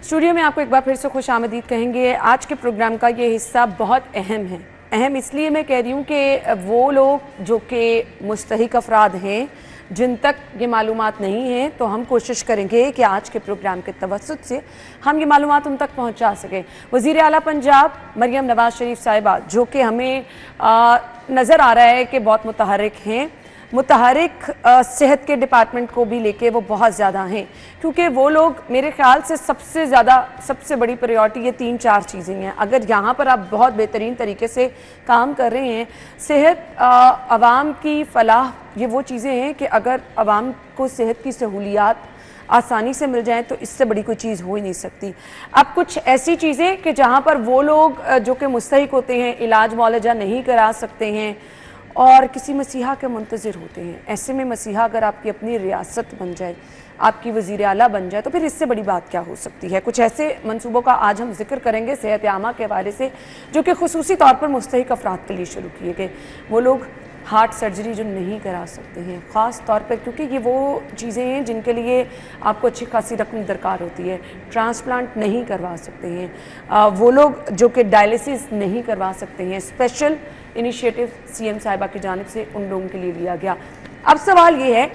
Studio में आपको एक बार फिर से खुश आमदीद कहेंगे। आज के प्रोग्राम का ये हिस्सा बहुत अहम है। अहम इसलिए मैं कह रही हूँ कि वो लोग जो कि मुस्तहिक अफराद हैं, जिन तक ये मालूमात नहीं है, तो हम कोशिश करेंगे कि आज के प्रोग्राम के तवस्सुत से हम ये मालूमात उन तक पहुँचा सकें। वज़ीर आला पंजाब मरियम नवाज शरीफ साहिबा, जो कि हमें नज़र आ रहा है कि बहुत मुतहरिक हैं, मुतहरिक सेहत के डिपार्टमेंट को भी लेके वो बहुत ज़्यादा हैं, क्योंकि वो लोग मेरे ख्याल से सबसे बड़ी प्रायोरिटी ये 3-4 चीज़ें हैं। अगर यहाँ पर आप बहुत बेहतरीन तरीके से काम कर रहे हैं, सेहत, आवाम की फलाह, ये वो चीज़ें हैं कि अगर आवाम को सेहत की सहूलियात आसानी से मिल जाए तो इससे बड़ी कोई चीज़ हो ही नहीं सकती। अब कुछ ऐसी चीज़ें कि जहाँ पर वो लोग जो कि मुस्तहिक होते हैं, इलाज मुआलजा नहीं करा सकते हैं और किसी मसीहा के मुंतज़िर होते हैं, ऐसे में मसीहा अगर आपकी अपनी रियासत बन जाए, आपकी वज़ीर आला बन जाए, तो फिर इससे बड़ी बात क्या हो सकती है। कुछ ऐसे मंसूबों का आज हम जिक्र करेंगे सेहत आमा के हवाले से, जो कि खुसूसी तौर पर मुस्तहिक अफराद के लिए शुरू किए गए। वो लोग हार्ट सर्जरी जो नहीं करा सकते हैं, ख़ास तौर पर क्योंकि ये वो चीज़ें हैं जिनके लिए आपको अच्छी खासी रकम दरकार होती है। ट्रांसप्लांट नहीं करवा सकते हैं वो लोग, जो कि डायलिसिस नहीं करवा सकते हैं। स्पेशल इनिशिएटिव सीएम साहिबा की जानिब से उन लोगों के लिए लिया गया। अब सवाल ये है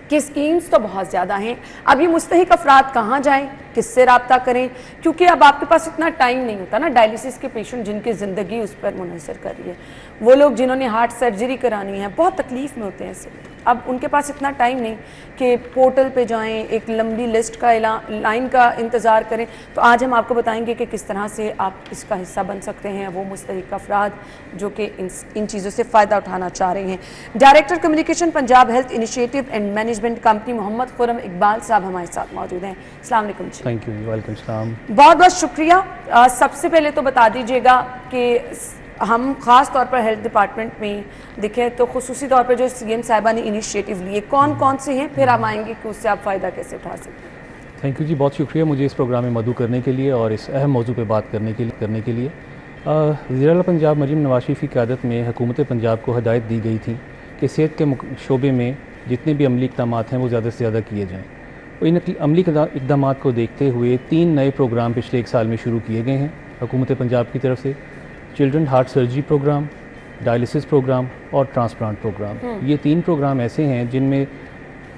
कि स्कीम्स तो बहुत ज़्यादा हैं, अब ये मुस्तहिक अफराद कहाँ जाएं, किससे रब्ता करें, क्योंकि अब आपके पास इतना टाइम नहीं होता ना। डायलिसिस के पेशेंट जिनकी ज़िंदगी उस पर मुनहसर कर रही है, वो लोग जिन्होंने हार्ट सर्जरी करानी है, बहुत तकलीफ़ में होते हैं इससे। अब उनके पास इतना टाइम नहीं कि पोर्टल पे जाएं, एक लंबी लिस्ट का लाइन का इंतज़ार करें। तो आज हम आपको बताएंगे कि किस तरह से आप इसका हिस्सा बन सकते हैं, वो मुस्तहिक अफराद जो कि इन चीज़ों से फ़ायदा उठाना चाह रहे हैं। Director communication Punjab health initiative and management company Mohammad Khurram Iqbal साहब हमारे साथ मौजूद हैं। अस्सलाम वालेकुम। थैंक यू, वेलकम सलाम। बहुत बहुत शुक्रिया। सबसे पहले तो बता दीजिएगा कि हम ख़ास तौर पर हेल्थ डिपार्टमेंट में देखें तो खुसूसी तौर पर जो सीएम साहिबा ने इनिशिएटिव लिए, कौन कौन से हैं, फिर हम आएंगे कि उससे आप फ़ायदा कैसे उठा सकते हैं। थैंक यू जी, बहुत शुक्रिया मुझे इस प्रोग्राम में मदऊ करने के लिए और इस अहम मौजू पे बात करने के लिए। वज़ीर आला पंजाब मरियम नवाज शरीफ की क़यादत में हुकूमत पंजाब को हदायत दी गई थी कि सेहत के शोबे में जितने भी अमली इक़दाम हैं वो ज़्यादा से ज़्यादा किए जाएँ। और इन अमली इक़दाम को देखते हुए 3 नए प्रोग्राम पिछले 1 साल में शुरू किए गए हैं हुकूमत पंजाब की तरफ से। Children heart surgery program, dialysis program और ट्रांसप्लांट प्रोग्राम। ये 3 प्रोग्राम ऐसे हैं जिनमें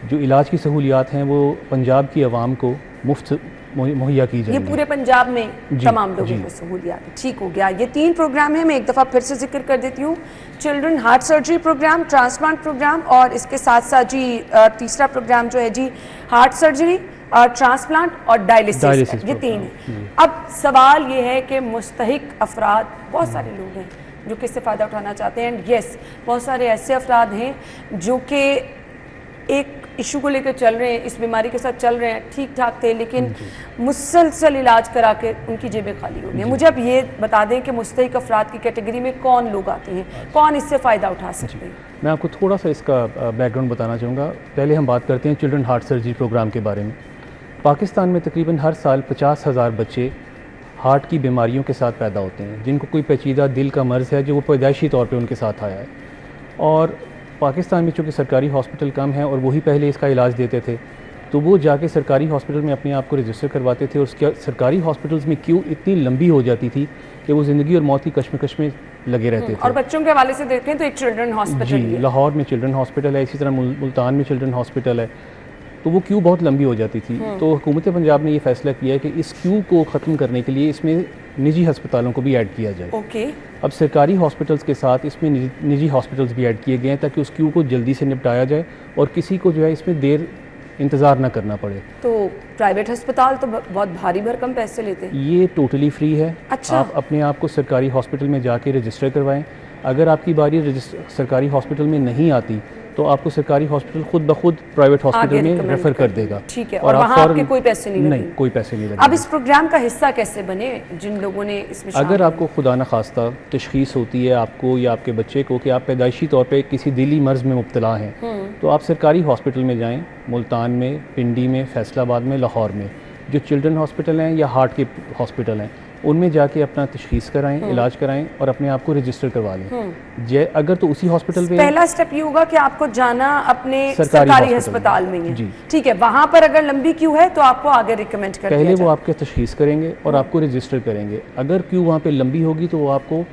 जो इलाज की सहूलियात हैं वो पंजाब की आवाम को मुफ्त मुहैया की जाएगी। ये पूरे पंजाब में तमाम लोगों को सहूलियात, ठीक हो गया। ये 3 प्रोग्राम हैं, मैं एक दफ़ा फिर से जिक्र कर देती हूँ। Children heart surgery program, transplant program और इसके साथ साथ जी तीसरा प्रोग्राम जो है जी हार्ट सर्जरी और ट्रांसप्लांट और डायलिसिस, ये 3 है। अब सवाल ये है कि मुस्तहिक अफराद बहुत सारे लोग हैं जो कि इससे फ़ायदा उठाना चाहते हैं। एंड यस, बहुत सारे ऐसे अफराद हैं जो कि एक इशू को लेकर चल रहे हैं, इस बीमारी के साथ चल रहे हैं, ठीक ठाक थे, लेकिन मुसलसल इलाज करा के उनकी जेबें खाली हो गई। मुझे अब ये बता दें कि मुस्तहिक अफराद की कैटेगरी में कौन लोग आते हैं, कौन इससे फ़ायदा उठा सकते हैं। मैं आपको थोड़ा सा इसका बैकग्राउंड बताना चाहूँगा। पहले हम बात करते हैं चिल्ड्रन हार्ट सर्जरी प्रोग्राम के बारे में। पाकिस्तान में तकरीबन हर साल 50,000 बच्चे हार्ट की बीमारियों के साथ पैदा होते हैं, जिनको कोई पेचीदा दिल का मर्ज़ है जो वो पैदाइशी तौर पे उनके साथ आया है। और पाकिस्तान में चूँकि सरकारी हॉस्पिटल कम हैं और वही पहले इसका इलाज देते थे, तो वो जाके सरकारी हॉस्पिटल में अपने आप को रजिस्टर करवाते थे और उसके सरकारी हॉस्पिटल्स में क्यू इतनी लंबी हो जाती थी कि वो ज़िंदगी और मौत की कशमकश में लगे रहते थे। और बच्चों के हवाले से देखें तो एक चिल्ड्रन हॉस्पिटल जी, लाहौर में चिल्ड्रन हॉस्पिटल है, इसी तरह मुल्तान में चिल्ड्रन हॉस्पिटल है, तो वो क्यू बहुत लंबी हो जाती थी। तो हुकूमत पंजाब ने ये फैसला किया है कि इस क्यू को ख़त्म करने के लिए इसमें निजी हस्पतालों को भी ऐड किया जाए। ओके। अब सरकारी हॉस्पिटल्स के साथ इसमें निजी हॉस्पिटल्स भी ऐड किए गए हैं ताकि उस क्यू को जल्दी से निपटाया जाए और किसी को जो है इसमें देर इंतज़ार ना करना पड़े। तो प्राइवेट अस्पताल तो बहुत भारी भरकम पैसे लेते हैं। ये टोटली फ्री है। अच्छा। आप अपने आप को सरकारी हॉस्पिटल में जाके रजिस्टर करवाएं। अगर आपकी बारी सरकारी हॉस्पिटल में नहीं आती तो आपको सरकारी हॉस्पिटल खुद ब खुद प्राइवेट हॉस्पिटल में रेफर कर देगा। ठीक है। और वहाँ आपके कोई पैसे नहीं लगेंगे? नहीं, कोई पैसे नहीं लगेंगे। अब इस प्रोग्राम का हिस्सा कैसे बने जिन लोगों ने इसमें अगर आपको खुदा न खास्ता तशखीस होती है आपको या आपके बच्चे को कि आप पैदाइशी तौर पे किसी दिली मर्ज़ में मुब्तला हैं, तो आप सरकारी हॉस्पिटल में जाएँ। मुल्तान में, पिंडी में, फैसलाबाद में, लाहौर में जो चिल्ड्रन हॉस्पिटल हैं या हार्ट के हॉस्पिटल हैं, उनमें जाके अपना तशखीस कराएं, इलाज कराएं और अपने आप को रजिस्टर करवा लें। अगर तो उसी हॉस्पिटल पे पहला स्टेप ये होगा कि आपको जाना अपने सरकारी अस्पताल में ही है। ठीक है, वहां पर अगर लंबी क्यू है तो आपको आगे रिकमेंड कर पहले वो आपके तशखीस करेंगे और आपको रजिस्टर करेंगे। अगर क्यू वहाँ पे लंबी होगी तो वो आपको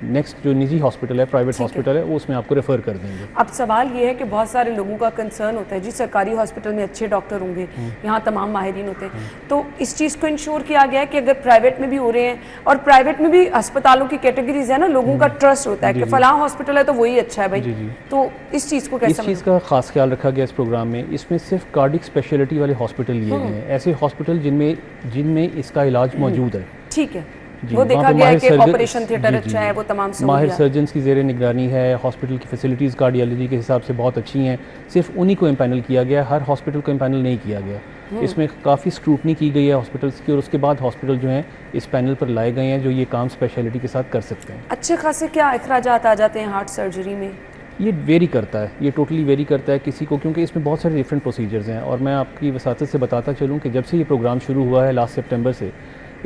नेक्स्ट जो निजी हॉस्पिटल है, प्राइवेट हॉस्पिटल है, वो उसमें आपको रेफर कर देंगे। अब सवाल ये है कि बहुत सारे लोगों का कंसर्न होता है जी सरकारी हॉस्पिटल में अच्छे डॉक्टर होंगे, यहाँ तमाम माहिरीन होते हैं, तो इस चीज़ को इंश्योर किया गया है कि अगर प्राइवेट में भी हो रहे हैं, और प्राइवेट में भी अस्पतालों की कैटेगरीज है ना, लोगों का ट्रस्ट होता है कि फलां हॉस्पिटल है तो वही अच्छा है भाई, तो इस चीज़ को कैसे? इस चीज़ का खास ख्याल रखा गया इस प्रोग्राम में। इसमें सिर्फ कार्डिक स्पेशलिटी वाले हॉस्पिटल लिए गए हैं, ऐसे हॉस्पिटल जिनमें इसका इलाज मौजूद है। ठीक है, वो देखा गया है कि ऑपरेशन थिएटर अच्छा है, वो तमाम माहिर सर्जन्स की ज़ेर निगरानी है, हॉस्पिटल की फैसिलिटीज़ कार्डियोलॉजी के हिसाब से बहुत अच्छी हैं। सिर्फ उन्हीं को इम्पैनल किया गया, हर हॉस्पिटल को इम्पैनल नहीं किया गया। इसमें काफ़ी स्क्रूटनी की गई है हॉस्पिटल्स की, और उसके बाद हॉस्पिटल जो हैं इस पैनल पर लाए गए हैं जो ये काम स्पेशलिटी के साथ कर सकते हैं। अच्छे खासे क्या अखराजात आ जाते हैं हार्ट सर्जरी में? ये वेरी करता है, ये टोटली वेरी करता है किसी को, क्योंकि इसमें बहुत सारे डिफरेंट प्रोसीजर्स हैं। और मैं आपकी वसातत से बताता चलूँ कि जब से ये प्रोग्राम शुरू हुआ है लास्ट सितंबर से,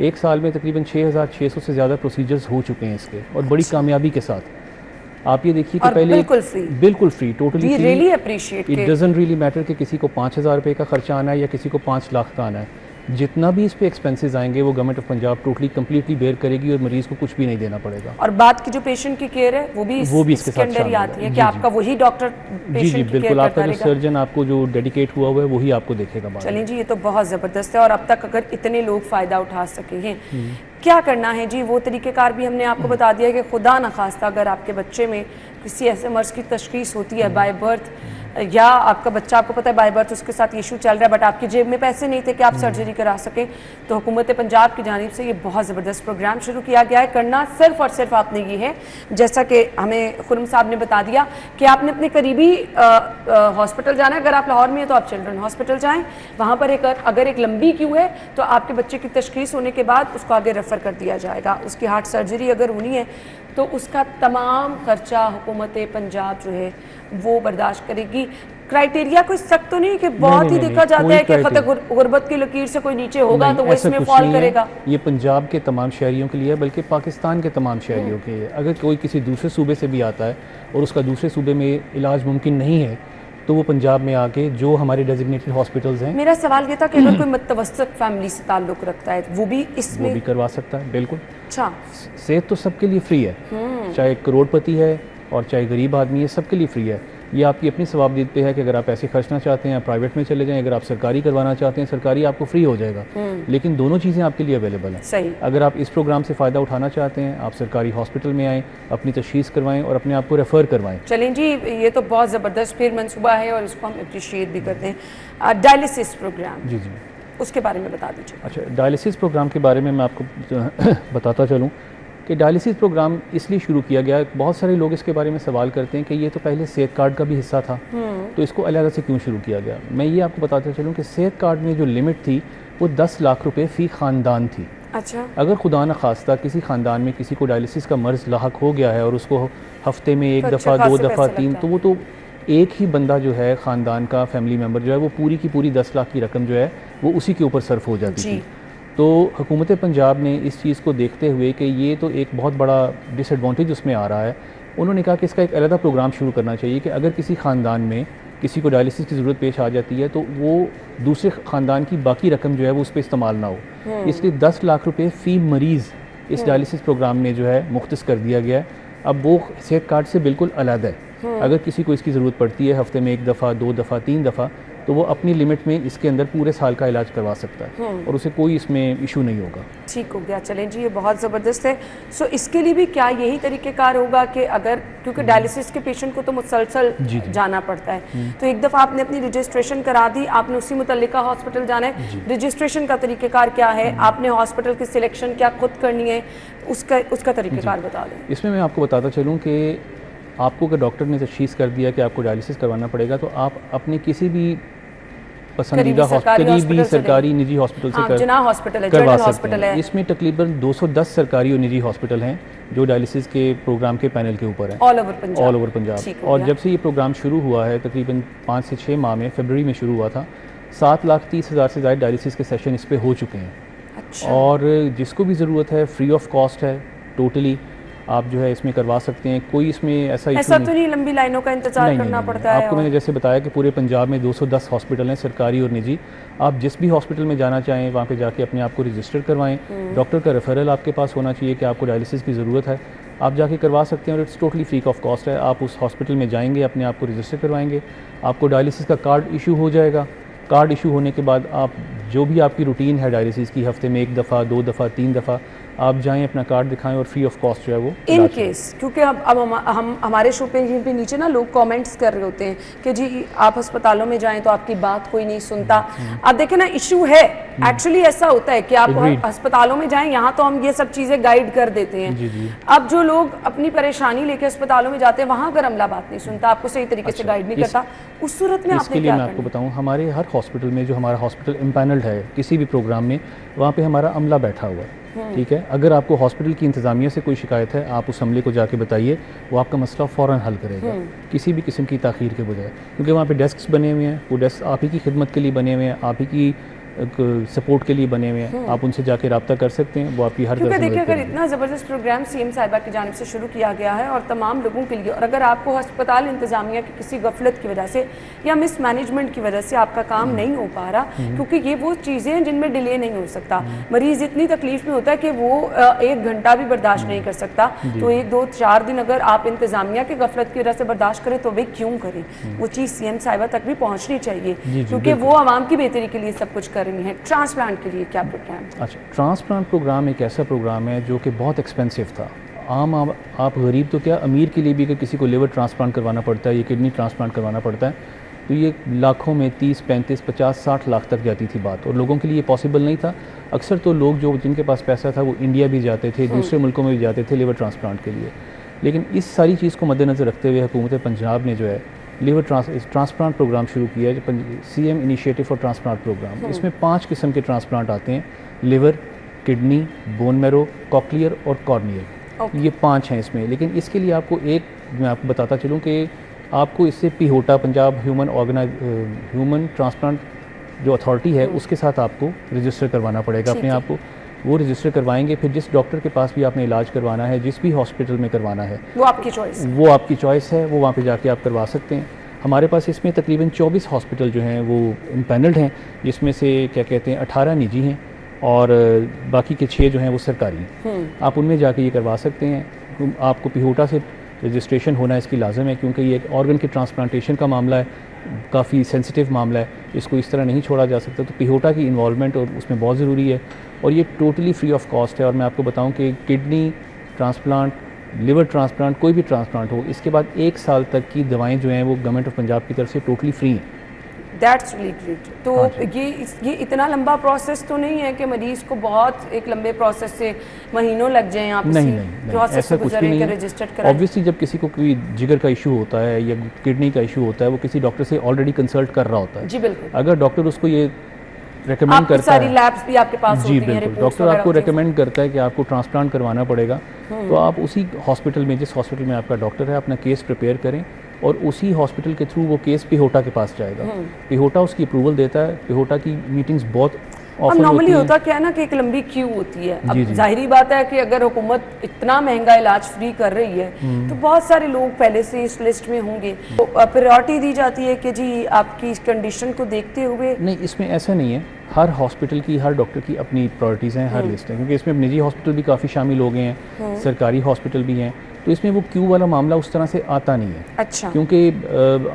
एक साल में तकरीबन 6600 से ज़्यादा प्रोसीजर्स हो चुके हैं इसके, और बड़ी कामयाबी के साथ। आप ये देखिए कि पहले बिल्कुल free, totally free. Really appreciate it doesn't really matter कि किसी को 5000 रुपये का खर्चा आना है या किसी को 5 लाख का आना है। जितना भी इस पे एक्सपेंसेस आएंगे वो government of Punjab totally completely bear करेगी और मरीज को कुछ भी नहीं देना पड़ेगा। और बात की जो पेशेंट की केयर है वो भी इसके साथ अंदर ही आती है कि आपका वही डॉक्टर पेशेंट की बिल्कुल, आपका जो सर्जन आपको जो डेडिकेट हुआ हुआ है वही आपको देखेगा। चलें जी, ये तो बहुत ज़बरदस्त है। और अब तक अगर इतने लोग फ़ायदा उठा सके हैं, क्या करना है जी? वो तरीक़ेकार भी हमने आपको बता दिया कि खुदा न खास्ता अगर आपके बच्चे में किसी ऐसे मर्ज़ की तशख़ीस होती है बाय बर्थ, या आपका बच्चा, आपको पता है बाय बर्थ उसके साथ इशू चल रहा है, बट आपकी जेब में पैसे नहीं थे कि आप सर्जरी करा सकें, तो हुकूमत पंजाब की जानिब से ये बहुत ज़बरदस्त प्रोग्राम शुरू किया गया है। करना सिर्फ और सिर्फ आपने ये है, जैसा कि हमें खुरम साहब ने बता दिया, कि आपने अपने करीबी हॉस्पिटल जाना है। अगर आप लाहौर में हैं तो आप चिल्ड्रन हॉस्पिटल जाएँ, वहाँ पर अगर एक लंबी क्यू है तो आपके बच्चे की तशख़ीस होने के बाद उसको आगे रेफ़र कर दिया जाएगा। उसकी हार्ट सर्जरी अगर होनी है तो उसका तमाम खर्चा हुकूमत पंजाब जो है वो बर्दाश्त करेगी। क्राइटेरिया कोई सख्त तो नहीं कि बहुत ही देखा जाता है कि खत गुर्बत की लकीर से कोई नीचे होगा तो वो इसमें फॉल करेगा। ये पंजाब के तमाम शहरियों के लिए है, बल्कि पाकिस्तान के तमाम शहरियों के लिए। अगर कोई किसी दूसरे सूबे से भी आता है और उसका दूसरे सूबे में इलाज मुमकिन नहीं है तो वो पंजाब में आके जो हमारे डेजिग्नेटेड हॉस्पिटल्स हैं। मेरा सवाल ये था कि अगर कोई मुतवस्सित फैमिली से ताल्लुक़ रखता है वो भी इसमें वो भी करवा सकता है। बिल्कुल। अच्छा, सेहत तो सबके लिए फ्री है, चाहे करोड़पति है और चाहे गरीब आदमी है, सबके लिए फ्री है। ये आपकी अपनी सवाबदीद पे है कि अगर आप पैसे खर्चना चाहते हैं प्राइवेट में चले जाएं, अगर आप सरकारी करवाना चाहते हैं सरकारी आपको फ्री हो जाएगा, लेकिन दोनों चीज़ें आपके लिए अवेलेबल हैं। सही। अगर आप इस प्रोग्राम से फ़ायदा उठाना चाहते हैं आप सरकारी हॉस्पिटल में आएँ, अपनी तशख़ीस करवाएं और अपने आप को रेफ़र करवाएं। चलें जी, ये तो बहुत ज़बरदस्त फिर मनसूबा है और इसको हम अप्रिशिएट भी करते हैं। डायलिसिस प्रोग्राम, जी उसके बारे में बता दीजिए। अच्छा, डायलिसिस प्रोग्राम के बारे में मैं आपको बताता चलूँ कि डायलिसिस प्रोग्राम इसलिए शुरू किया गया। बहुत सारे लोग इसके बारे में सवाल करते हैं कि ये तो पहले सेहत कार्ड का भी हिस्सा था, तो इसको अलग से क्यों शुरू किया गया। मैं ये आपको बताता चलूँ कि सेहत कार्ड में जो लिमिट थी वो 10 लाख रुपए फ़ी ख़ानदान थी। अच्छा। अगर खुदा न खास्ता किसी ख़ानदान में किसी को डायलिसिस का मर्ज़ लाहक हो गया है और उसको हफ्ते में 1 दफ़ा 2 दफ़ा 3, तो वो तो एक ही बंदा जो है ख़ानदान का फैमिली मेम्बर जो है वो पूरी की पूरी 10 लाख की रकम जो है वो उसी के ऊपर सर्फ हो जाती थी। तो हुकूमत पंजाब ने इस चीज़ को देखते हुए कि ये तो एक बहुत बड़ा डिसएडवांटेज उसमें आ रहा है, उन्होंने कहा कि इसका एक अलग प्रोग्राम शुरू करना चाहिए कि अगर किसी ख़ानदान में किसी को डायलिसिस की ज़रूरत पेश आ जाती है तो वो दूसरे ख़ानदान की बाकी रकम जो है वो उस पर इस्तेमाल ना हो। इसलिए 10 लाख रुपये फ़ी मरीज़ इस डायलिसिस प्रोग्राम में जो है मुख्तस कर दिया गया है। अब वो सेहत कार्ड से बिल्कुल अलग है। अगर किसी को इसकी ज़रूरत पड़ती है हफ्ते में 1 दफ़ा 2 दफ़ा 3 दफ़ा, तो वो अपनी लिमिट में इसके अंदर पूरे साल का इलाज करवा सकता है और उसे कोई इसमें इशू नहीं होगा। ठीक हो गया। चलें जी, ये बहुत ज़बरदस्त है। सो इसके लिए भी क्या यही तरीक़ेकार होगा कि अगर, क्योंकि डायलिसिस के पेशेंट को तो मुसलसल जाना पड़ता है, तो एक दफ़ा आपने अपनी रजिस्ट्रेशन करा दी, आपने उसी मुतल्लिका हॉस्पिटल जाना है, रजिस्ट्रेशन का तरीक़ेकार क्या है, आपने हॉस्पिटल की सिलेक्शन क्या खुद करनी है, उसका तरीक़ेकार बता दें। इसमें मैं आपको बताता चलूँ कि आपको अगर डॉक्टर ने तशख़ीस कर दिया कि आपको डायलिसिस करवाना पड़ेगा तो आप अपने किसी भी पसंदीदा हॉस्पिटल, सरकारी निजी हॉस्पिटल से करवा सकते हैं। इसमें तकरीबन 210 सरकारी और निजी हॉस्पिटल हैं जो डायलिसिस के प्रोग्राम के पैनल के ऊपर है ऑल ओवर पंजाब। और जब से ये प्रोग्राम शुरू हुआ है तकरीबन 5 से 6 माह में, फरवरी में शुरू हुआ था, 7,30,000 से ज़्यादा डायलिसिस के सेशन इस पे हो चुके हैं। और जिसको भी ज़रूरत है फ्री ऑफ कॉस्ट है, टोटली आप जो है इसमें करवा सकते हैं। कोई इसमें ऐसा तो नहीं लंबी लाइनों का इंतजार करना पड़ता है। आपको मैंने जैसे बताया कि पूरे पंजाब में 210 हॉस्पिटल हैं, सरकारी और निजी। आप जिस भी हॉस्पिटल में जाना चाहें वहाँ पे जाके अपने आप को रजिस्टर करवाएं। डॉक्टर का रेफरल आपके पास होना चाहिए कि आपको डायलिसिस की ज़रूरत है, आप जाके करवा सकते हैं और it's totally free of cost है। आप उस हॉस्पिटल में जाएंगे, अपने आप को रजिस्टर करवाएंगे, आपको डायलिसिस का कार्ड इशू हो जाएगा। कार्ड इशू होने के बाद आप जो भी आपकी रूटीन है डायलिसिस की, हफ्ते में 1 दफ़ा 2 दफ़ा 3 दफ़ा आप जाएं, अपना कार्ड दिखाएं और फ्री ऑफ कॉस्ट जो है वो इन केस। क्योंकि अब हम हमारे शो पे नीचे ना लोग कमेंट्स कर रहे होते हैं कि जी आप अस्पतालों में जाएं तो आपकी बात कोई नहीं सुनता। अब देखें ना, इशू है एक्चुअली ऐसा होता है कि आप अस्पतालों में जाएं, यहाँ तो हम ये सब चीज़ें गाइड कर देते हैं। अब जो लोग अपनी परेशानी लेके अस्पतालों में जाते हैं, वहाँ अगर अमला बात नहीं सुनता, आपको सही तरीके से गाइड नहीं करता, उस सूरत में इसके लिए मैं आपको बताऊँ, हमारे हर हॉस्पिटल में जो हमारा हॉस्पिटल इम्पैनल्ड है किसी भी प्रोग्राम में, वहाँ पे हमारा अमला बैठा हुआ है, ठीक है। अगर आपको हॉस्पिटल की इंतज़ामिया से कोई शिकायत है, आप उस अमले को जाके बताइए, वो आपका मसला फ़ौरन हल करेगा, किसी भी किस्म की ताख़ीर के बजाय। क्योंकि वहाँ पे डेस्क बने हुए हैं, वो डेस्क आप ही की खिदमत के लिए बने हुए हैं, आप ही की सपोर्ट के लिए बने हुए हैं, आप उनसे जाके रब्ता कर सकते हैं, वो आपकी हर क्योंकि देखिए अगर इतना ज़बरदस्त प्रोग्राम सीएम साहिबा की जानिब से शुरू किया गया है और तमाम लोगों के लिए, और अगर आपको अस्पताल इंतजामिया की किसी गफलत की वजह से या मिसमैनेजमेंट की वजह से आपका काम नहीं हो पा रहा, क्योंकि ये वो चीज़ें हैं जिनमें डिले नहीं हो सकता। मरीज़ इतनी तकलीफ में होता है कि वो 1 घंटा भी बर्दाश्त नहीं कर सकता, तो 1 2 4 दिन अगर आप इंतजामिया की गफलत की वजह से बर्दाश्त करें तो वे क्यों करें? वो चीज़ सीएम साहिबा तक भी पहुँचनी चाहिए, क्योंकि वो आवाम की बेहतरी के लिए सब कुछ कर रही हैं। ट्रांसप्लांट के लिए क्या प्रोग्राम? अच्छा, ट्रांसप्लांट प्रोग्राम एक ऐसा प्रोग्राम है जो कि बहुत एक्सपेंसिव था। आप गरीब तो क्या, अमीर के लिए भी अगर किसी को लिवर ट्रांसप्लांट करवाना पड़ता है या किडनी ट्रांसप्लांट करवाना पड़ता है तो ये लाखों में 30 35 50 60 लाख तक जाती थी बात, और लोगों के लिए पॉसिबल नहीं था। अक्सर तो लोग जो जिनके पास पैसा था वो इंडिया भी जाते थे, दूसरे मुल्कों में भी जाते थे लिवर ट्रांसप्लांट के लिए। लेकिन इस सारी चीज़ को मद्देनज़र रखते हुए हुकूमत पंजाब ने जो है लिवर ट्रांसप्लांट प्रोग्राम शुरू किया है, CM initiative for transplant program. इसमें 5 किस्म के ट्रांसप्लांट आते हैं, liver, kidney, bone marrow, cochlear और कॉर्नियल। ये 5 हैं इसमें। लेकिन इसके लिए आपको एक मैं आपको बताता चलूँ कि आपको इससे पिहोटा, पंजाब ह्यूमन ट्रांसप्लांट जो अथॉरिटी है उसके साथ आपको रजिस्टर करवाना पड़ेगा अपने आप को। वो रजिस्टर करवाएंगे, फिर जिस डॉक्टर के पास भी आपने इलाज करवाना है, जिस भी हॉस्पिटल में करवाना है, वो आपकी चॉइस है, वो वहाँ पे जाके आप करवा सकते हैं। हमारे पास इसमें तकरीबन 24 हॉस्पिटल जो हैं वो इम्पैनल्ड हैं, जिसमें से क्या कहते हैं 18 निजी हैं और बाकी के 6 जो हैं वो सरकारी हैं। आप उनमें जाके ये करवा सकते हैं। आपको पिहोटा से रजिस्ट्रेशन होना इसकी लाजम है, क्योंकि ये एक ऑर्गन के ट्रांसप्लांटेशन का मामला है, काफ़ी सेंसिटिव मामला है, इसको इस तरह नहीं छोड़ा जा सकता। तो पिहोटा की इन्वॉल्वमेंट और उसमें बहुत ज़रूरी है, और ये टोटली फ्री ऑफ कॉस्ट है। और मैं आपको बताऊं कि किडनी ट्रांसप्लांट, लिवर ट्रांसप्लांट, कोई भी ट्रांसप्लांट हो, इसके बाद 1 साल तक की दवाएं जो हैं वो गवर्नमेंट ऑफ पंजाब की तरफ से टोटली फ्री हैं। That's really great. तो ये इतना लंबा प्रोसेस तो नहीं है कि मरीज़ को बहुत एक लंबे प्रोसेस से महीनों लग जाएं, आप नहीं, ऐसा कुछ भी नहीं है। ऑब्वियसली जब किसी को कोई जिगर का इशू होता है या किडनी का इशू होता है, वो किसी डॉक्टर से ऑलरेडी कंसल्ट कर रहा होता है। जी बिल्कुल। अगर डॉक्टर उसको ये रेकमेंड करता सारी लैब्स भी आपके पास जी बिल्कुल, डॉक्टर आपको रेकमेंड करता है कि आपको ट्रांसप्लांट करवाना पड़ेगा, तो आप उसी हॉस्पिटल में, जिस हॉस्पिटल में आपका डॉक्टर है, अपना केस प्रिपेयर करें और उसी हॉस्पिटल के थ्रू वो केस पिहोटा के पास जाएगा। पिहोटा उसकी अप्रूवल देता है। पिहोटा की मीटिंग्स बहुत अब नॉर्मली होता क्या है ना कि एक लंबी क्यू होती है। अब जाहिर बात है कि अगर हुकूमत इतना महंगा इलाज फ्री कर रही है तो बहुत सारे लोग पहले से इस लिस्ट में होंगे, तो प्रायोरिटी दी जाती है कि जी आपकी इस कंडीशन को देखते हुए। नहीं, इसमें ऐसा नहीं है। हर हॉस्पिटल की, हर डॉक्टर की अपनी प्रायोरिटीज़ हैं, हर लिस्ट है, क्योंकि इसमें निजी हॉस्पिटल भी काफ़ी शामिल हो गए हैं, सरकारी हॉस्पिटल भी हैं, तो इसमें वो क्यू वाला मामला उस तरह से आता नहीं है। अच्छा। क्योंकि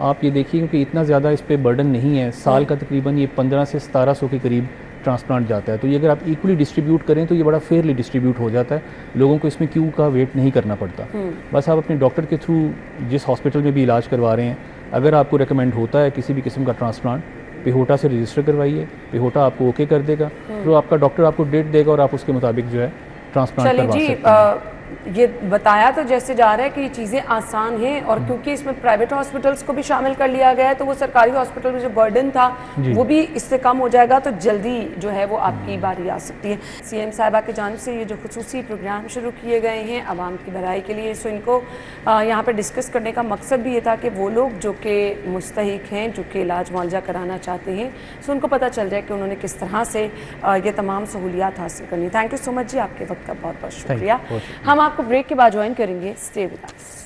आप ये देखिए, क्योंकि इतना ज़्यादा इस पर बर्डन नहीं है, साल का तकरीबन ये 1500 से 1700 के करीब ट्रांसप्लांट जाता है, तो ये अगर आप इक्वली डिस्ट्रीब्यूट करें तो ये बड़ा फेयरली डिस्ट्रीब्यूट हो जाता है, लोगों को इसमें क्यू का वेट नहीं करना पड़ता। बस आप अपने डॉक्टर के थ्रू जिस हॉस्पिटल में भी इलाज करवा रहे हैं, अगर आपको रिकमेंड होता है किसी भी किस्म का ट्रांसप्लांट, पिहोटा से रजिस्टर करवाइए, पिहोटा आपको ओके कर देगा, तो आपका डॉक्टर आपको डेट देगा और आप उसके मुताबिक जो है ट्रांसप्लांट करवा सकते हैं। ये बताया तो जैसे जा रहा है कि ये चीज़ें आसान हैं, और क्योंकि इसमें प्राइवेट हॉस्पिटल्स को भी शामिल कर लिया गया है तो वो सरकारी हॉस्पिटल में जो बर्डन था वो भी इससे कम हो जाएगा, तो जल्दी जो है वो आपकी बारी आ सकती है। सीएम साहिबा की जानिब से ये जो खुसूसी प्रोग्राम शुरू किए गए हैं आवाम की भलाई के लिए, सो इनको यहाँ पर डिस्कस करने का मकसद भी ये था कि वो लोग जो कि मुस्तहिक हैं, जो कि इलाज मुआवजा कराना चाहते हैं, सो उनको पता चल जाए कि उन्होंने किस तरह से ये तमाम सहूलियात हासिल करनी। थैंक यू सो मच जी, आपके वक्त का बहुत बहुत शुक्रिया। हम आपको ब्रेक के बाद ज्वाइन करेंगे, stay with us.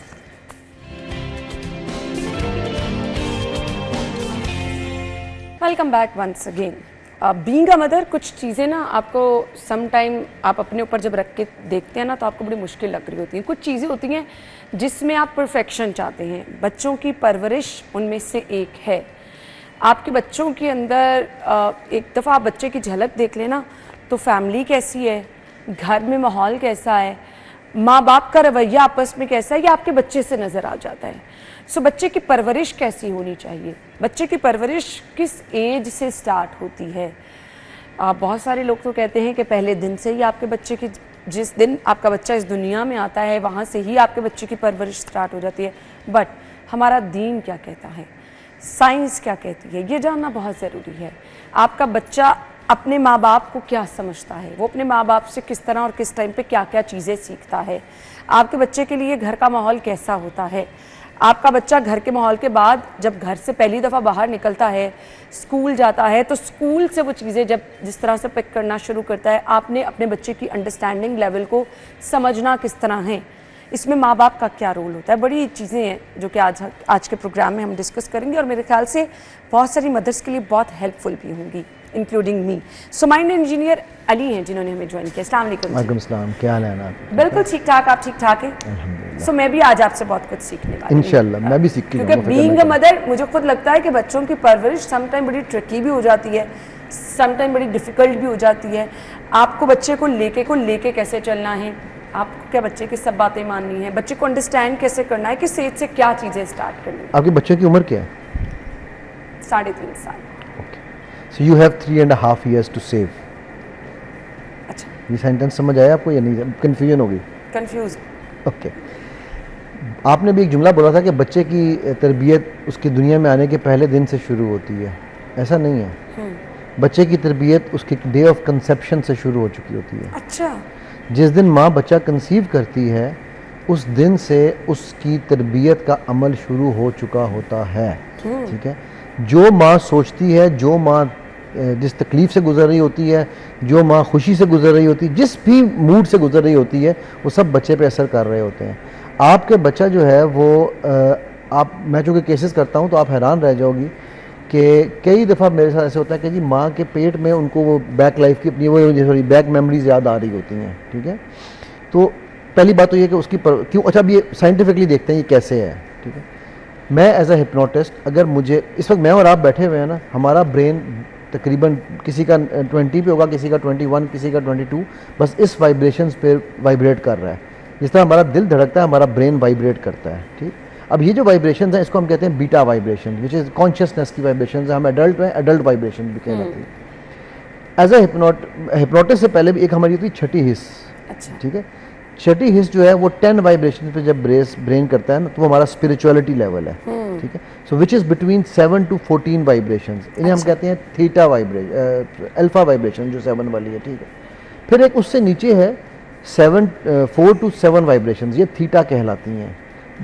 Welcome back once again. Being a mother, कुछ चीज़ें ना आपको सम टाइम आप अपने ऊपर जब रख के देखते हैं ना तो आपको बड़ी मुश्किल लग रही होती हैं। कुछ चीज़ें होती हैं जिसमें आप परफेक्शन चाहते हैं, बच्चों की परवरिश उनमें से एक है। आपके बच्चों के अंदर एक दफ़ा आप बच्चे की झलक देख लेना तो फैमिली कैसी है, घर में माहौल कैसा है, माँ बाप का रवैया आपस में कैसा है, ये आपके बच्चे से नज़र आ जाता है। सो बच्चे की परवरिश कैसी होनी चाहिए, बच्चे की परवरिश किस एज से स्टार्ट होती है। बहुत सारे लोग तो कहते हैं कि पहले दिन से ही आपके बच्चे की, जिस दिन आपका बच्चा इस दुनिया में आता है वहाँ से ही आपके बच्चे की परवरिश स्टार्ट हो जाती है। बट हमारा दीन क्या कहता है, साइंस क्या कहती है, ये जानना बहुत ज़रूरी है। आपका बच्चा अपने माँ बाप को क्या समझता है, वो अपने माँ बाप से किस तरह और किस टाइम पे क्या क्या चीज़ें सीखता है, आपके बच्चे के लिए घर का माहौल कैसा होता है। आपका बच्चा घर के माहौल के बाद जब घर से पहली दफ़ा बाहर निकलता है, स्कूल जाता है, तो स्कूल से वो चीज़ें जब जिस तरह से पिक करना शुरू करता है, आपने अपने बच्चे की अंडरस्टैंडिंग लेवल को समझना किस तरह है, इसमें माँ बाप का क्या रोल होता है। बड़ी चीज़ें हैं जो कि आज के प्रोग्राम में हम डिस्कस करेंगे और मेरे ख्याल से बहुत सारी मदर्स के लिए बहुत हेल्पफुल भी होंगी, including me. So mind engineer Ali हैं जिन्होंने हमें ज्वाइन किया। अस्सलाम वालेकुम। वालेकुम सलाम, क्या हाल है आप? बिल्कुल ठीक ठाक, आप ठीक ठाक हैं? सो मैं भी आज आपसे बहुत कुछ सीखने वाली हूं। इंशाल्लाह मैं भी सीख के क्योंकि बीइंग अ मदर मुझे खुद लगता है कि बच्चों की परवरिश समटाइम बड़ी ट्रिकी भी हो जाती है, समटाइम बड़ी डिफ़िकल्ट भी हो जाती है। आपको बच्चे को लेके कैसे चलना है, आपको क्या बच्चे की सब बातें माननी है, बच्चे को अंडरस्टैंड कैसे करना है, किस एज से क्या चीज़ें स्टार्ट करनी है। आपके बच्चे की उम्र क्या है? 3.5 साल। So you have 3.5 years to save. अच्छा, ये सेंटेंस समझ आया आपको या नहीं? कंफ्यूजन हो गई? कंफ्यूज। ओके। आपने भी एक जुमला बोला था कि बच्चे की तरबियत उसकी दुनिया में आने के पहले दिन से शुरू होती है। ऐसा नहीं है, बच्चे की तरबियत उसके डे ऑफ कंसेप्शन से शुरू हो चुकी होती है। अच्छा, जिस दिन माँ बच्चा कंसीव करती है उस दिन से उसकी तरबियत का अमल शुरू हो चुका होता है। ठीक है, जो माँ सोचती है, जो माँ जिस तकलीफ़ से गुजर रही होती है, जो माँ खुशी से गुजर रही होती है, जिस भी मूड से गुजर रही होती है, वो सब बच्चे पे असर कर रहे होते हैं। आपके बच्चा जो है वो मैं चूँकि केसेस करता हूँ तो आप हैरान रह जाओगी कि कई दफ़ा मेरे साथ ऐसे होता है कि जी माँ के पेट में उनको वो बैक लाइफ की अपनी वो सॉरी बैक मेमोरीज याद आ रही होती हैं। ठीक है, तो पहली बात तो ये कि उसकी क्यों, अच्छा अब ये साइंटिफिकली देखते हैं ये कैसे है। ठीक है, मैं एज ए हिप्नोटिस्ट, अगर मुझे इस वक्त मैं और आप बैठे हुए हैं ना, हमारा ब्रेन तकरीबन किसी का 20 पे होगा, किसी का 21, किसी का 22, बस इस वाइब्रेशंस पे वाइब्रेट कर रहा है। जिस तरह हमारा दिल धड़कता है हमारा ब्रेन वाइब्रेट करता है। ठीक, अब ये जो वाइब्रेशंस हैं इसको हम कहते हैं beta vibration, which is consciousness की वाइब्रेशंस। हम एडल्ट में एडल्ट वाइब्रेशन भी कह जाते हैं। एज ए हिप्नोटिस्ट से पहले भी एक हमारी होती छठी हिस्स। अच्छा, ठीक है, छठी हिस्स जो है वो 10 वाइब्रेशन पे जब ब्रेन करता है ना तो वो हमारा स्पिरिचुअलिटी लेवल है। ठीक है, so which is between 7 to 14 vibrations. इन्हें हम कहते हैं थीटा वाइब्रेशन, अल्फा वाइब्रेशन जो 7 वाली है। ठीक है, फिर एक उससे नीचे है 4 to 7 वाइब्रेशन, ये थीटा कहलाती हैं।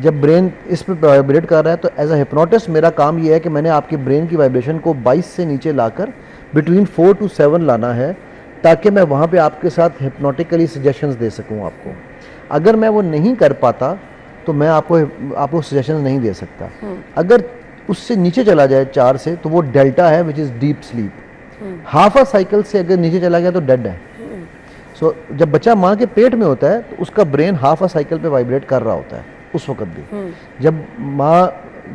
जब ब्रेन इस पर वाइब्रेट कर रहा है तो एज अ हिप्नोटिस्ट मेरा काम ये है कि मैंने आपके ब्रेन की वाइब्रेशन को 22 से नीचे लाकर बिटवीन 4 to 7 लाना है, ताकि मैं वहाँ पे आपके साथ हिप्नोटिकली सजेशंस दे सकूँ आपको। अगर मैं वो नहीं कर पाता तो मैं आपको सजेशंस नहीं दे सकता। अगर उससे नीचे चला जाए 4 से तो वो डेल्टा है, which is deep sleep. Half a cycle से अगर नीचे चला गया तो डेड है। सो जब बच्चा माँ के पेट में होता है तो उसका ब्रेन हाफ अ साइकिल पे वाइब्रेट कर रहा होता है उस वक्त भी। जब माँ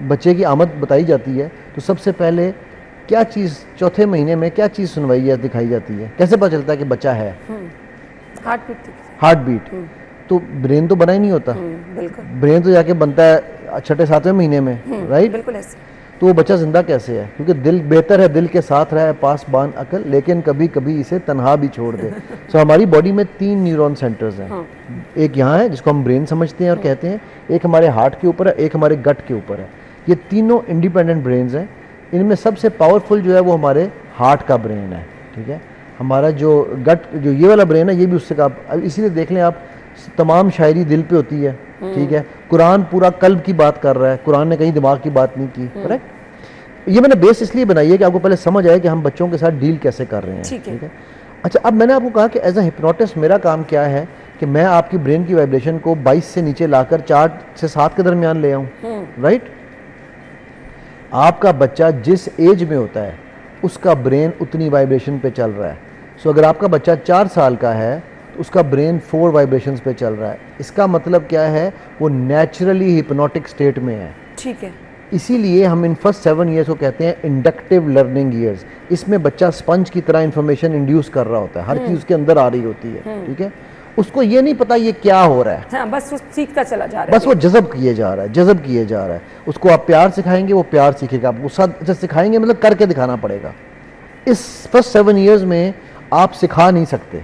बच्चे की आमद बताई जाती है तो सबसे पहले क्या चीज़, चौथे महीने में क्या चीज़ सुनवाई या दिखाई जाती है? कैसे पता चलता है कि बच्चा है? Heart beat. तो ब्रेन तो बना ही नहीं होता, बिल्कुल। ब्रेन तो जाके बनता है 6-7वें महीने में, राइट? बिल्कुल ऐसे। तो वो बच्चा जिंदा कैसे है? क्योंकि दिल बेहतर है दिल के साथ रहे पास बान अकल, लेकिन कभी कभी इसे तन्हा भी छोड़ दे। सो हमारी बॉडी में 3 न्यूरॉन सेंटर्स हैं। एक यहाँ है जिसको हम ब्रेन समझते हैं और कहते हैं, एक हमारे हार्ट के ऊपर है, एक हमारे गट के ऊपर है। ये तीनों इंडिपेंडेंट ब्रेन्स हैं। इनमें सबसे पावरफुल जो है वो हमारे हार्ट का ब्रेन है, ठीक है। हमारा जो गट, जो ये वाला ब्रेन है, ये भी उससे का, इसीलिए देख लें आप, तमाम शायरी दिल पे होती है, ठीक है। कुरान पूरा कल्ब की बात कर रहा है, कुरान ने कहीं दिमाग की बात नहीं की, करेक्ट। ये मैंने बेस इसलिए बनाई है कि आपको पहले समझ आए कि हम बच्चों के साथ डील कैसे कर रहे हैं, ठीक है। अच्छा, अब मैंने आपको कहा कि एज ए हिप्नोटिस्ट मेरा काम क्या है कि मैं आपकी ब्रेन की वाइब्रेशन को 22 से नीचे लाकर 4 से 7 के दरमियान ले आऊं, राइट। आपका बच्चा जिस एज में होता है उसका ब्रेन उतनी वाइब्रेशन पे चल रहा है। सो अगर आपका बच्चा 4 साल का है तो उसका ब्रेन 4 वाइब्रेशंस पे चल रहा है। इसका मतलब क्या है? वो नेचुरली हिप्नोटिक स्टेट में है, ठीक है। इसीलिए हम इन फर्स्ट 7 ईयर्स को कहते हैं इंडक्टिव लर्निंग ईयर्स। इसमें बच्चा स्पंज की तरह इंफॉर्मेशन इंड्यूस कर रहा होता है, हर चीज़ उसके अंदर आ रही होती है, ठीक है। उसको ये नहीं पता ये क्या हो रहा है, हाँ, बस वो सीखता चला जा रहा है, बस वो जज़ब किए जा रहा है, जज़ब किए जा रहा है। उसको आप प्यार सिखाएंगे वो प्यार सीखेगा, आप गुस्सा सिखाएंगे मतलब करके दिखाना पड़ेगा। इस फर्स्ट 7 ईयर्स में आप सिखा नहीं सकते।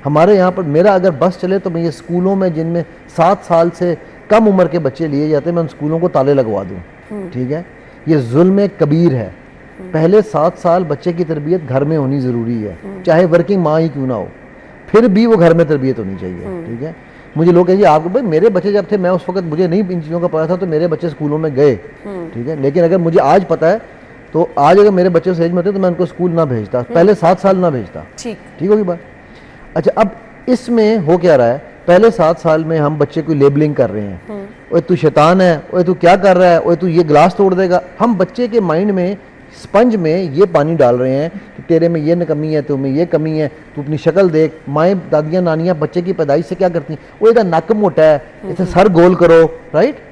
हमारे यहाँ पर मेरा अगर बस चले तो मैं ये स्कूलों में जिनमें 7 साल से कम उम्र के बच्चे लिए जाते हैं, मैं उन स्कूलों को ताले लगवा दूँ, ठीक है। ये जुल्म कबीर है। पहले 7 साल बच्चे की तरबियत घर में होनी ज़रूरी है, चाहे वर्किंग माँ ही क्यों ना हो, फिर भी वो घर में तरबियत होनी चाहिए, ठीक है। मुझे लोग कहेंगे आपको, भाई मेरे बच्चे जब थे मैं उस वक्त मुझे नहीं इन चीज़ों का पता था तो मेरे बच्चे स्कूलों में गए, ठीक है। लेकिन अगर मुझे आज पता है तो आज अगर मेरे बच्चे सेज में होते तो मैं उनको स्कूल ना भेजता, पहले 7 साल ना भेजता, ठीक होगी बात। अच्छा, अब इसमें हो क्या रहा है? पहले 7 साल में हम बच्चे को लेबलिंग कर रहे हैं, ओए तू शैतान है, ओए तू क्या कर रहा है, ओए तू ये गिलास तोड़ देगा। हम बच्चे के माइंड में, स्पंज में ये पानी डाल रहे हैं कि तेरे में ये कमी है, तुम्हें ये कमी है, तू अपनी शक्ल देख। माएँ, दादियाँ, नानियाँ बच्चे की पैदाइश से क्या करती हैं? वो इसका नक मोटा है, इसे सर गोल करो, राइट।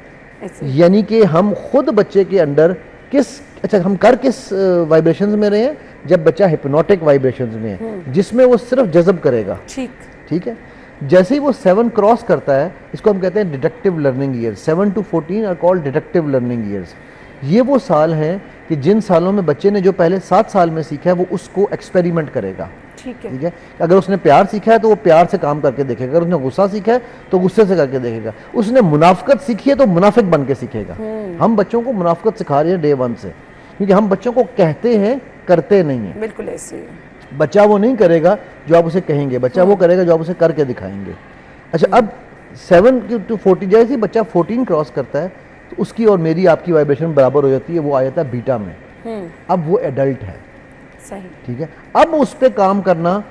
यानी कि हम खुद बच्चे के अंदर अच्छा हम कर किस वाइब्रेशंस में रहे हैं? जब बच्चा हिप्नोटिक वाइब्रेशंस में है, जिसमें वो सिर्फ जज़ब करेगा, ठीक है। जैसे ही वो 7 क्रॉस करता है, इसको हम कहते हैं deductive learning years. 7 to 14 are called deductive learning years. ये वो साल हैं कि जिन सालों में बच्चे ने जो पहले 7 साल में सीखा है वो उसको एक्सपेरिमेंट करेगा, ठीक है। अगर उसने प्यार सीखा है तो वो प्यार से काम करके देखेगा, अगर उसने गुस्सा सीखा है तो गुस्से से करके देखेगा, उसने मुनाफिकत सीखी है तो मुनाफिक बन के सीखेगा। हम बच्चों को मुनाफिकत सिखा रहे हैं डे 1 से, क्योंकि हम बच्चों को कहते हैं, करते नहीं है। बिल्कुल ऐसे बच्चा वो नहीं करेगा जो आप उसे कहेंगे, बच्चा वो करेगा जो आप उसे करके दिखाएंगे। अच्छा, अब 7 to 14, जैसे ही बच्चा 14 क्रॉस करता है तो उसकी और मेरी आपकी वाइब्रेशन बराबर हो जाती है, वो आ जाता है बीटा में। अब वो एडल्ट है, सही, ठीक है। अब उस पर काम करना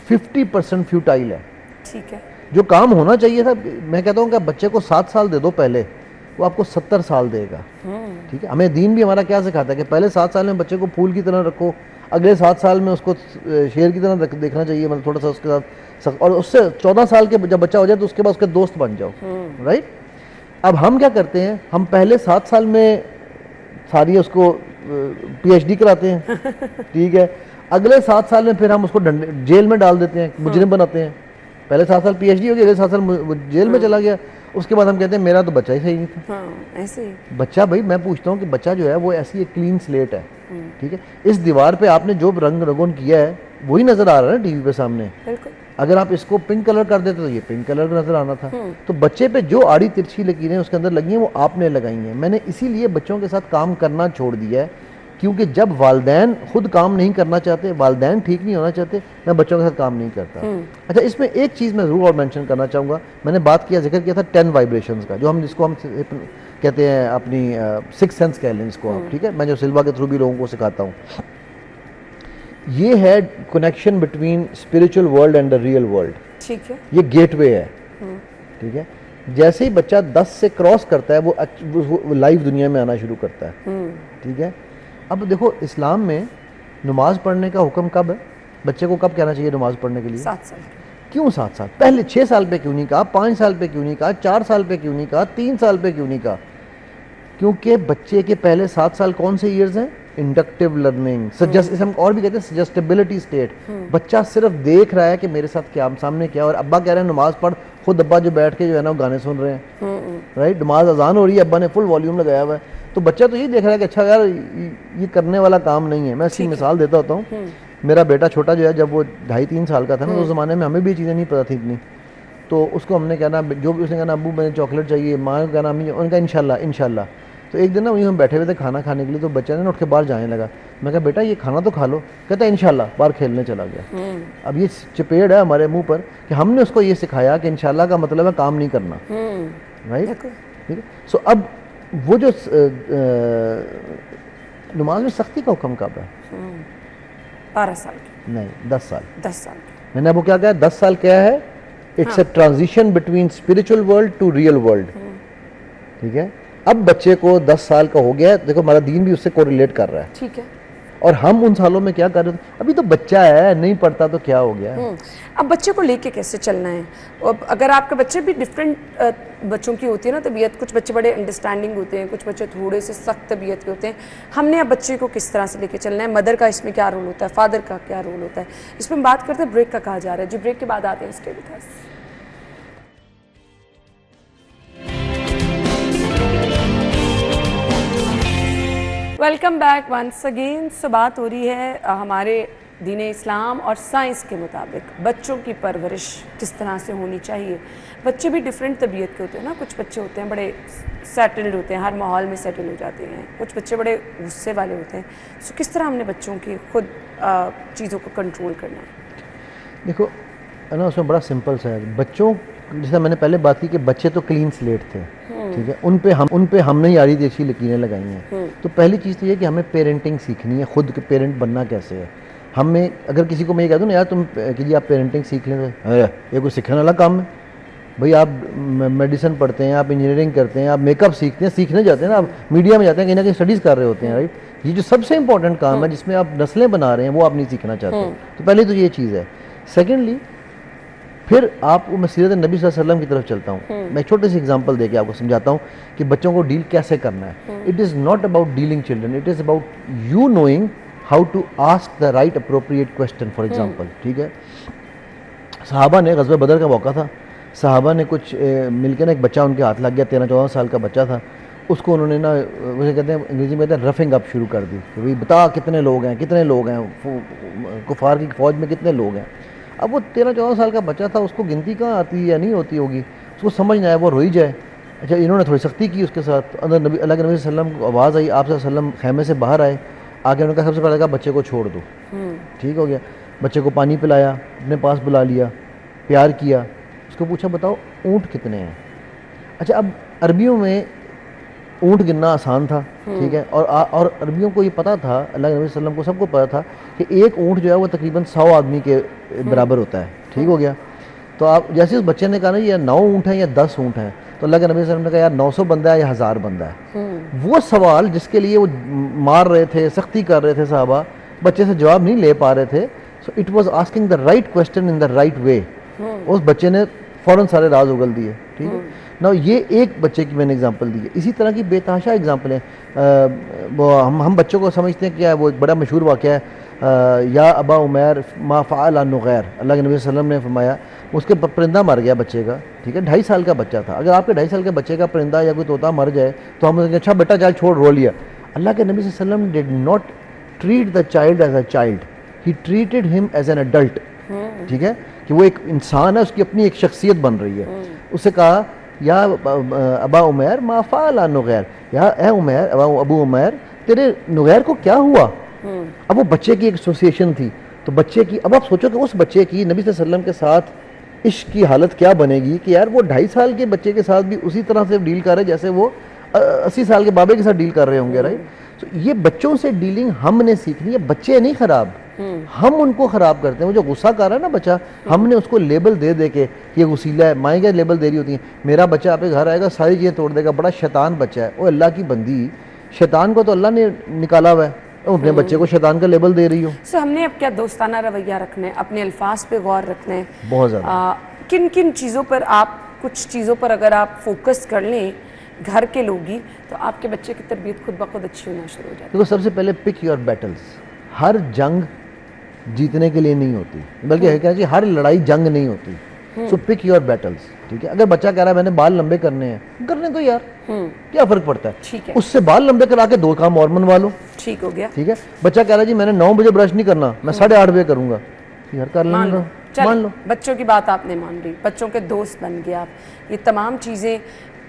50% फ्यूटाइल है, ठीक है। जो काम होना चाहिए था, मैं कहता हूँ कि बच्चे को 7 साल दे दो पहले, वो आपको 70 साल देगा, ठीक है। हमें दीन भी हमारा क्या सिखाता है कि पहले 7 साल में बच्चे को फूल की तरह रखो, अगले 7 साल में उसको शेर की तरह देखना चाहिए, मतलब थोड़ा सा उसके साथ, और उससे 14 साल के जब बच्चा हो जाए तो उसके बाद उसके दोस्त बन जाओ, राइट। अब हम क्या करते हैं? हम पहले 7 साल में सारी उसको PhD कराते हैं, ठीक है। अगले 7 साल में फिर हम उसको जेल में डाल देते हैं, मुजरिम बनाते हैं। पहले 7 साल PhD हो गया, अगले 7 साल जेल में चला गया, उसके बाद हम कहते हैं मेरा तो बच्चा ही सही नहीं था। ऐसे ही बच्चा, भाई मैं पूछता हूँ कि बच्चा जो है वो ऐसी एक क्लीन स्लेट है, ठीक है। इस दीवार पे आपने जो रंग रंगोन किया है वही नजर आ रहा है ना टीवी पे सामने। अगर आप इसको पिंक कलर कर देते तो ये पिंक कलर नजर आना था। तो बच्चे पे जो आड़ी तिरछी लकीरें उसके अंदर लगी हैं वो आपने लगाई हैं। मैंने इसीलिए बच्चों के साथ काम करना छोड़ दिया है, क्योंकि जब वालिदैन खुद काम नहीं करना चाहते, वालिदैन ठीक नहीं होना चाहते, मैं बच्चों के साथ काम नहीं करता। अच्छा, इसमें एक चीज़ मैं ज़रूर और मेंशन करना चाहूँगा। मैंने बात किया, जिक्र किया था 10 वाइब्रेशंस का, जो हम जिसको हम कहते हैं अपनी 6 सेंस कह लें इसको आप, ठीक है। मैं जो सिल्वा के थ्रू भी लोगों को सिखाता हूँ, ये है connection between spiritual world and the real world, ठीक है। ये गेटवे है, ठीक है। जैसे ही बच्चा 10 से क्रॉस करता है वो लाइव दुनिया में आना शुरू करता है, ठीक है। अब देखो, इस्लाम में नमाज पढ़ने का हुक्म कब है? बच्चे को कब कहना चाहिए नमाज पढ़ने के लिए? 7 साल। क्यों 7 साल? पहले 6 साल पे क्यों नहीं कहा? 5 साल पे क्यों नहीं कहा? 4 साल पे क्यों नहीं कहा? 3 साल पे क्यों नहीं कहा? क्योंकि बच्चे के पहले 7 साल कौन से ईयर्स हैं? इंडक्टिव लर्निंग, हम और भी कहते हैं सजेस्टेबिलिटी स्टेट। बच्चा सिर्फ देख रहा है कि मेरे साथ क्या, सामने क्या, और अब्बा कह रहे हैं नमाज पढ़, खुद अब्बा जो बैठ के जो है ना गाने सुन रहे हैं, राइट। नमाज अजान हो रही है, अब्बा ने फुल वॉल्यूम लगाया हुआ है, तो बच्चा तो यही देख रहा है कि अच्छा यार ये करने वाला काम नहीं है। मैं इसकी मिसाल देता होता हूँ, मेरा बेटा छोटा जो है, जब वो 2.5-3 साल का था ना, तो उस ज़माने में हमें भी चीज़ें नहीं पता थी इतनी, तो उसको हमने कहना, जो भी उसने कहना अब्बू मैंने चॉकलेट चाहिए, माँ को कहना अम्मी, उनका इंशाल्लाह इंशाल्लाह। तो एक दिन ना वहीं हम बैठे हुए थे खाना खाने के लिए, तो बच्चा ने उठ के बाहर जाने लगा। मैं कहा बेटा ये खाना तो खा लो, कहता इंशाल्लाह, बाहर खेलने चला गया। अब ये चपेड़ है हमारे मुंह पर कि हमने उसको ये सिखाया कि इंशाल्लाह का मतलब है काम नहीं करना, राइट, ठीक है। सो अब वो जो नमाज में सख्ती का हुक्म कब है? 12 साल की नहीं, 10 साल। 10 साल मैंने आपको क्या कहा, 10 साल क्या है? It's a transition between spiritual world to real world, ठीक है। अब बच्चे को 10 साल का हो गया है, देखो हमारा दीन भी उससे कोरिलेट कर रहा है, ठीक है। और हम उन सालों में क्या कर रहे थे? अभी तो बच्चा है, नहीं पढ़ता तो क्या हो गया। अब बच्चे को लेके कैसे चलना है? और अगर आपके बच्चे भी डिफरेंट बच्चों की होती है ना तबीयत, कुछ बच्चे बड़े अंडरस्टैंडिंग होते हैं, कुछ बच्चे थोड़े से सख्त तबीयत के होते हैं, हमने अब बच्चे को किस तरह से लेके चलना है? मदर का इसमें क्या रोल होता है, फादर का क्या रोल होता है? इस पर हम बात करते हैं, ब्रेक का कहा जा रहा है जी, ब्रेक के बाद आते हैं। Stay with us. Welcome back once again. So बात हो रही है हमारे दीन इस्लाम और साइंस के मुताबिक बच्चों की परवरिश किस तरह से होनी चाहिए। बच्चे भी डिफरेंट तबीयत के होते हैं ना, कुछ बच्चे होते हैं बड़े सेटल्ड होते हैं, हर माहौल में सेटल हो जाते हैं, कुछ बच्चे बड़े गुस्से वाले होते हैं। सो किस तरह हमने बच्चों की खुद चीज़ों को कंट्रोल करना है? देखो है ना, उसमें बड़ा सिंपल सा है। बच्चों, जैसा मैंने पहले बात की कि बच्चे तो क्लीन स्लेट थे, ठीक है, उन पे हमने यारी अच्छी लकीरें लगाई हैं। तो पहली चीज़ तो ये कि हमें पेरेंटिंग सीखनी है, खुद के पेरेंट बनना कैसे है। हमें अगर किसी को मैं ये कह दूँ ना यार तुम कि जी आप पेरेंटिंग सीख लें, तो ये कोई सीखने वाला काम है भाई? आप मेडिसिन पढ़ते हैं, आप इंजीनियरिंग करते हैं, आप मेकअप सीखते हैं, सीखने जाते हैं ना, आप मीडिया में जाते हैं, कहीं ना कहीं स्टडीज़ कर रहे होते हैं, राइट। ये जो सबसे इंपॉर्टेंट काम है जिसमें आप नस्लें बना रहे हैं, वो आप नहीं सीखना चाहते। तो पहले तो ये चीज़ है। सेकेंडली फिर आपको मैं सीरत नबी सल्लल्लाहु अलैहि वसल्लम की तरफ चलता हूँ। मैं छोटे से एग्जांपल देके आपको समझाता हूँ कि बच्चों को डील कैसे करना है। It is not about dealing children, it is about you knowing how to ask the right appropriate question. For example, ठीक है, सहाबा ने ग़ज़वा बदर का मौका था, सहाबा ने कुछ मिलकर ना, एक बच्चा उनके हाथ लग गया, 13-14 साल का बच्चा था, उसको उन्होंने ना, उसे कहते हैं अंग्रेजी में कहते हैं रफिंग अप शुरू कर दी कि भाई बता कितने लोग हैं, कितने लोग हैं, कुफार की फ़ौज में कितने लोग हैं। अब वो 13-14 साल का बच्चा था, उसको गिनती कहाँ आती या नहीं होती होगी, उसको समझ ना आया, वो रोई जाए। अच्छा, इन्होंने थोड़ी सख्ती की उसके साथ। अंदर नबी अल्लाह के नबी सल्लल्लाहु अलैहि वसल्लम को आवाज़ आई, आप सल्लम खैमे से बाहर आए, आगे उन्होंने कहा सबसे पहले कहा बच्चे को छोड़ दो, ठीक हो गया। बच्चे को पानी पिलाया, अपने पास बुला लिया, प्यार किया, उसको पूछा बताओ ऊँट कितने हैं। अच्छा, अब अरबियों में ऊँट गिनना आसान था, ठीक है, और अरबियों को ये पता था, अल्लाह के नबी सल्लम को सबको पता था कि एक ऊँट जो है वो तकरीबन 100 आदमी के बराबर होता है, ठीक हो गया। तो आप जैसे उस बच्चे ने कहा ना ये 9 ऊँट हैं या 10 ऊँट हैं, तो अल्लाह के नबी सल्लम ने कहा यार 900 बंदा है या 1000 बंदा है। वो सवाल जिसके लिए वो मार रहे थे, सख्ती कर रहे थे साहबा, बच्चे से जवाब नहीं ले पा रहे थे। So it was asking the right question in the right way. उस बच्चे ने फ़ौरन सारे राज उगल दिए, ठीक है ना। ये एक बच्चे की मैंने एग्जांपल दी है। इसी तरह की बेतहाशा एग्जांपल है। वो हम बच्चों को समझते हैं क्या, वो एक बड़ा मशहूर वाक़या है, या अबा उमैर मा फ़अल नुग़ैर, अल्लाह के नबी सल्लल्लाहु अलैहि वसल्लम ने फरमाया उसके परिंदा मर गया बच्चे का, ठीक है, 2.5 साल का बच्चा था। अगर आपके 2.5 साल के बच्चे का परिंदा या कोई तोता मर जाए तो हम कहेंगे अच्छा बेटा चल छोड़, रो लिया। अल्लाह के नबी सल्लल्लाहु अलैहि वसल्लम did not treat the child as a child, he treated him as an adult, ठीक है, कि वो एक इंसान है, उसकी अपनी एक शख्सियत बन रही है। उससे कहा या अबा उमैर मा फ़अल नुग़ैर, या ए उमैर, अबू उमैर तेरे नुग़ैर को क्या हुआ। अब वो बच्चे की एक एसोसिएशन थी, तो बच्चे की, अब आप सोचो कि उस बच्चे की नबी सल्लल्लाहु अलैहि वसल्लम के साथ इश्क की हालत क्या बनेगी कि यार वो 2.5 साल के बच्चे के साथ भी उसी तरह से डील कर रहे जैसे वो 80 साल के बाबे के साथ डील कर रहे होंगे, राइट। तो ये बच्चों से डीलिंग हमने सीखनी है। बच्चे नहीं खराब, हम उनको ख़राब करते हैं। वो जो गुस्सा कर रहा है ना बच्चा, हमने उसको लेबल दे दे के ये गुस्सीला है, माएँ क्या लेबल दे रही होती हैं, मेरा बच्चा आपके घर आएगा सारी चीज़ें तोड़ देगा, बड़ा शैतान बच्चा है। वो अल्लाह की बंदी, शैतान को तो अल्लाह ने निकाला हुआ है, अपने बच्चे को शैतान का लेबल दे रही हो। सो हमने अब क्या दोस्ताना रवैया रखना है, अपने अल्फाज पे गौर रखना है बहुत ज़्यादा। किन किन चीज़ों पर आप, कुछ चीज़ों पर अगर आप फोकस कर लें घर के लोग ही, तो आपके बच्चे की तरबियत खुद ब खुद अच्छी होना शुरू हो जाती है। देखो सबसे पहले पिक योर बैटल्स। हर जंग जीतने के लिए नहीं होती, बल्कि है क्या जी, हर लड़ाई जंग नहीं होती। सो पिक योर बैटल्स, ठीक है। अगर बच्चा कह रहा है मैंने बाल लंबे करने हैं, करने तो यार, क्या फर्क पड़ता है, ठीक है। उससे बाल लंबे करा के 2 काम और मनवा लो, ठीक हो गया। ठीक है। बच्चा कह रहा है जी मैंने 9 बजे ब्रश नहीं करना, मैं 8:30 बजे करूंगा, यार कर लेना, मान लो। बच्चों की बात आपने मान ली, बच्चों के दोस्त बन गए आप, ये तमाम चीज़ें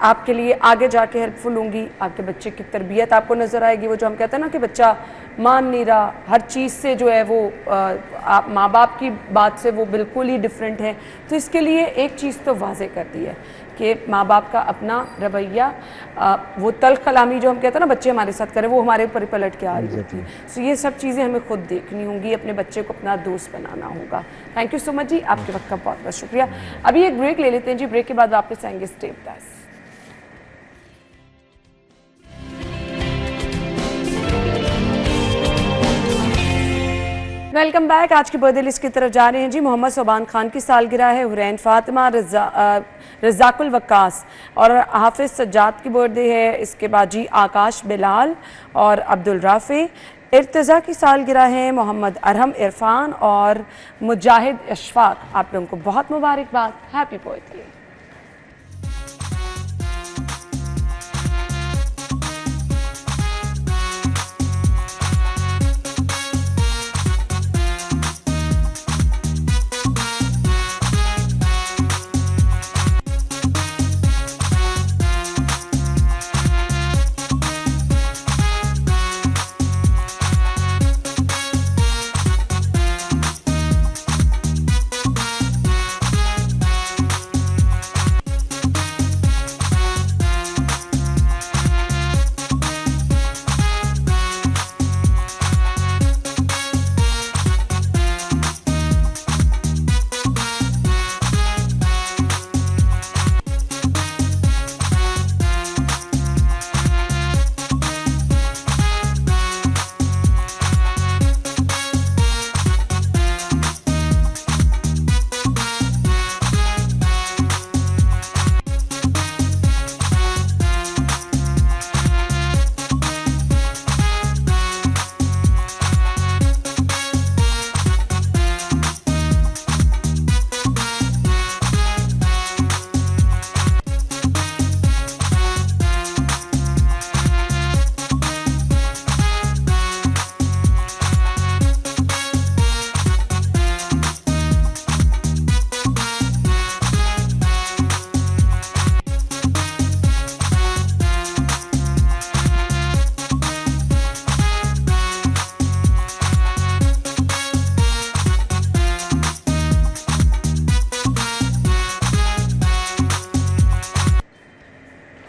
आपके लिए आगे जाके हेल्पफुल होंगी। आपके बच्चे की तरबियत आपको नज़र आएगी। वो जो हम कहते हैं ना कि बच्चा मान नहीं रहा, हर चीज़ से जो है वो आप माँ बाप की बात से वो बिल्कुल ही डिफरेंट है, तो इसके लिए एक चीज़ तो वाज़े कर दी है कि माँ बाप का अपना रवैया, वो तल्ख कलामी जो हम कहते हैं ना बच्चे हमारे साथ करें, वो हमारे ऊपर ही पलट के आ रही होती है। सो ये सब चीज़ें हमें खुद देखनी होंगी, अपने बच्चे को अपना दोस्त बनाना होगा। थैंक यू सो मच जी, आपके वक्त का बहुत बहुत शुक्रिया। अभी एक ब्रेक ले लेते हैं जी, ब्रेक के बाद वापस आएंगे। Stay with us. Welcome back. आज की बर्थडे लिस्ट की तरफ जा रहे हैं जी। मोहम्मद सोबान खान की सालगिरह है, हुरैन फातिमा, रज़ाकुल वक्कास और हाफिज़ सज्जाद की बर्थडे है। इसके बाद जी आकाश बिलाल और अब्दुल राफ़ी। इर्तज़ा की सालगिरह है, मोहम्मद अरहम इरफान और मुजाहिद अशफाक। आप लोगों को बहुत मुबारकबाद, happy birthday.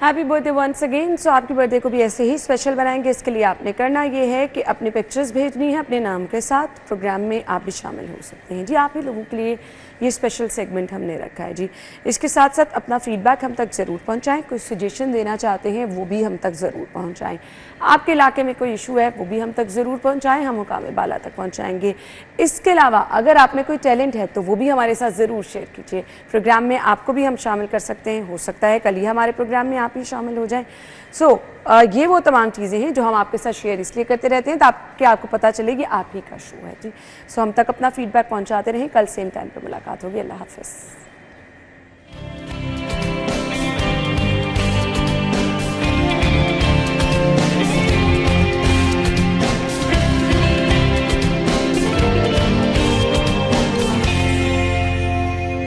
Happy birthday once again. So आपकी बर्थडे को भी ऐसे ही स्पेशल बनाएंगे। इसके लिए आपने करना ये है कि अपनी पिक्चर्स भेजनी है अपने नाम के साथ। प्रोग्राम में आप भी शामिल हो सकते हैं जी। आप ही लोगों के लिए ये स्पेशल सेगमेंट हमने रखा है जी। इसके साथ साथ अपना फीडबैक हम तक ज़रूर पहुंचाएं। कोई सजेशन देना चाहते हैं वो भी हम तक ज़रूर पहुंचाएं। आपके इलाके में कोई इशू है वो भी हम तक ज़रूर पहुंचाएं, हम मुकाम बाला तक पहुंचाएंगे। इसके अलावा अगर आप में कोई टैलेंट है तो वो भी हमारे साथ ज़रूर शेयर कीजिए। प्रोग्राम में आपको भी हम शामिल कर सकते हैं, हो सकता है कल ही हमारे प्रोग्राम में आप ही शामिल हो जाएं। ये वो तमाम चीज़ें हैं जो हम आपके साथ शेयर इसलिए करते रहते हैं ताकि आपको पता चले कि आप ही का शो है जी। हम तक अपना फीडबैक पहुंचाते रहें। कल सेम टाइम पर मुलाकात होगी। अल्लाह हाफ़िज़।